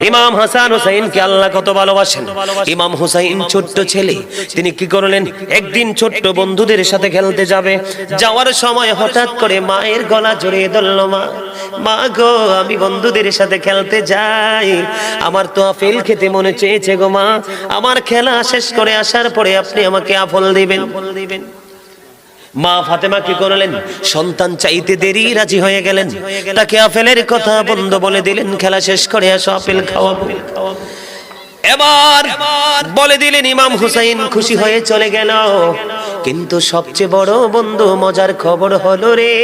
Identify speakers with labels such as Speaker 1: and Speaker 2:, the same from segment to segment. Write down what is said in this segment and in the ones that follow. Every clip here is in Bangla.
Speaker 1: ইমাম হাসান হুসাইনকে আল্লাহ কত ভালোবাসেন। ইমাম হুসাইন ছোট্ট ছেলে, তিনি কি করলেন, একদিন ছোট্ট বন্ধুদের সাথে খেলতে যাবে, যাওয়ার সময় হঠাৎ করে মায়ের গলা জড়িয়ে ধরল। মা গো, আমি বন্ধুদের সাথে খেলতে যাই, আমার তো আপেল খেতে মনে চেয়েছে গো মা, আমার খেলা শেষ করে আসার পরে আপনি আমাকে আপেল দিবেন। মা ফাতেমা কি করলেন, সন্তান চাইতে দেরি রাজি হয়ে গেলেন, তাকে আপেলের কথা বন্ধ বলে দিলেন, খেলা শেষ করে আসো আপেল খাওয়াবো। এবার বলে দিলেন, ইমাম হুসাইন খুশি হয়ে চলে গেল। কিন্তু সবচেয়ে বড় বন্ধু মজার খবর হলো রে,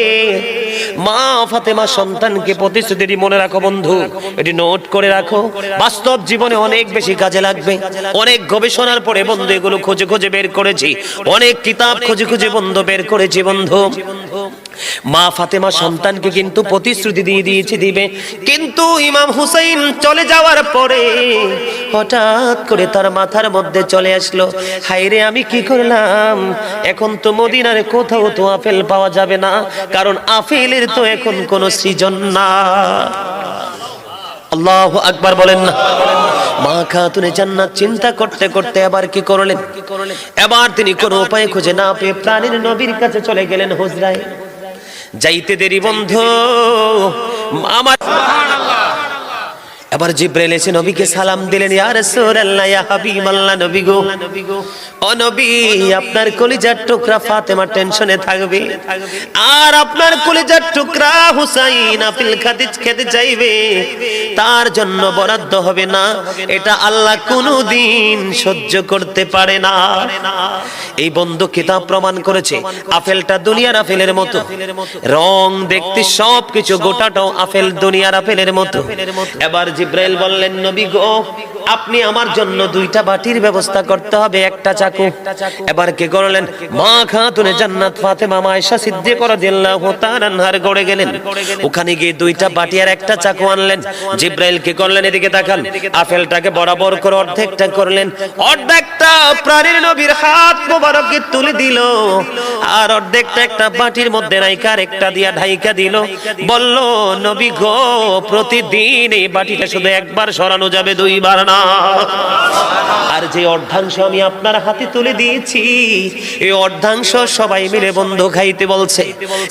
Speaker 1: মা ফাতেমা সন্তানকে প্রতিশ্রুতি দিয়ে, মনে রাখো বন্ধু, এটি নোট করে রাখো, বাস্তব জীবনে অনেক বেশি কাজে লাগবে। অনেক গবেষণার পরে বন্ধু এগুলো খুঁজে খুঁজে বের করেছি, অনেক কিতাব খুঁজে খুঁজে বন্ধু বের করেছি বন্ধু। মা ফাতেমা সন্তানকে কিন্তু প্রতিশ্রুতি দিয়ে দিয়েছে দিবে, কিন্তু ইমাম হুসাইন চলে যাওয়ার পরে হঠাৎ করে তার মাথার মধ্যে চলে আসলো, হায়রে আমি কি করলাম, এখন তো মদিনার কোথাও তো আপেল পাওয়া যাবে না, কারণ আপেলের তো এখন কোনো সিজন না। আল্লাহু আকবার বলেন না। মা খাতুনে জান্নাত চিন্তা করতে করতে এবার কি করলেন, এবার তিনি কোনো উপায় খুঁজে না পেয়ে প্রাণের নবীর কাছে চলে গেলেন হুজরায়। যাইতে দেরি বন্ধু আমার, এবার জিবরাইল এসে নবীকে সালাম দিলেন, ইয়া রাসূলুল্লাহ, ইয়া হাবিবাল্লাহ, নবী গো, ও নবী, আপনার কলিজার টুকরা ফাতেমা টেনশনে থাকবে, আর আপনার কলিজার টুকরা হুসাইন আপেল খেতে চাইবে, তার জন্য বরাদ্দ হবে না, এটা আল্লাহ কোনোদিন সহ্য করতে পারে না। এই বন্ধু কিতাব প্রমাণ করেছে, আপেলটা দুনিয়ার আপেলের মতো, রং দেখতে সবকিছু গোটাটাও আপেল, দুনিয়ার আপেলের মতো। এবার জিবরাইল বললেন, নবী গো, আপনি আমার জন্য দুইটা বাটির ব্যবস্থা করতে হবে, একটা চাকু। এবার কি করলেন, মা খাতুনে জান্নাত ফাতেমা আয়েশা সিদ্দিকা রাদিয়াল্লাহু তাআলা আনহার ঘরে গেলেন, ওখানে গিয়ে দুইটা বাটি আর একটা চাকু আনলেন। জিবরাইল কি করলেন, এদিকে তাকান, আপেলটাকে বরাবর করে অর্ধেকটা করলেন, অর্ধেকটা প্রাণের নবীর হাত মোবারকে তুলে দিল, আর অর্ধেকটা একটা বাটির মধ্যে রাইখা একটা দিয়া ঢাইকা দিল, বলল, নবী গো, প্রতিদিন এই বাটিটা শুধু একবার সরানো যাবে, দুইবার না। আর যে অর্ধাংশ আমি আপনার হাতে তুলে দিয়েছি, এই অর্ধাংশ সবাই মিলে বন্ধু খাইতে বলছে।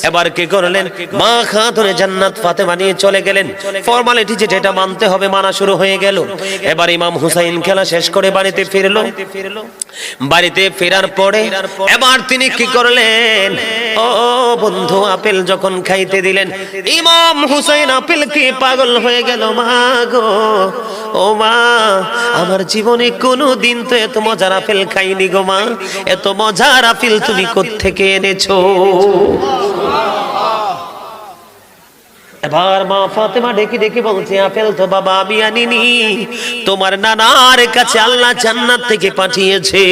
Speaker 1: এবার কি করলেন, মা খাতুনে জান্নাত ফাতেমা নিয়ে চলে গেলেন, ফর্মালিটি যেটা মানতে হবে মানা শুরু হয়ে গেল। এবার ইমাম হুসাইন খেলা শেষ করে বাড়িতে ফিরলো। বাড়িতে ফেরার পরে এবার তিনি কি করলেন, ও বন্ধু, আপেল যখন খাইতে দিলেন, ইমাম হুসাইন আপেল খেয়ে পাগল হয়ে গেল। মা গো, ও মা, আমার জীবনে কোনো দিন তো এত মজার আপেল খাইনি গো মা, এত মজার আপেল তুমি কোত্থেকে এনেছো? এবার মা ফাতেমা ডেকে ডেকে বলছে, আপেল তো বাবা আমি আনিনি, তোমার নানার কাছে আল্লাহ জান্নাত থেকে পাঠিয়েছে।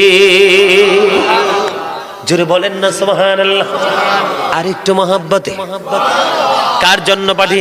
Speaker 1: জোরে বলেন না সুবহানাল্লাহ। আর একটু মহব্বতে, কার জন্য পাঠিয়ে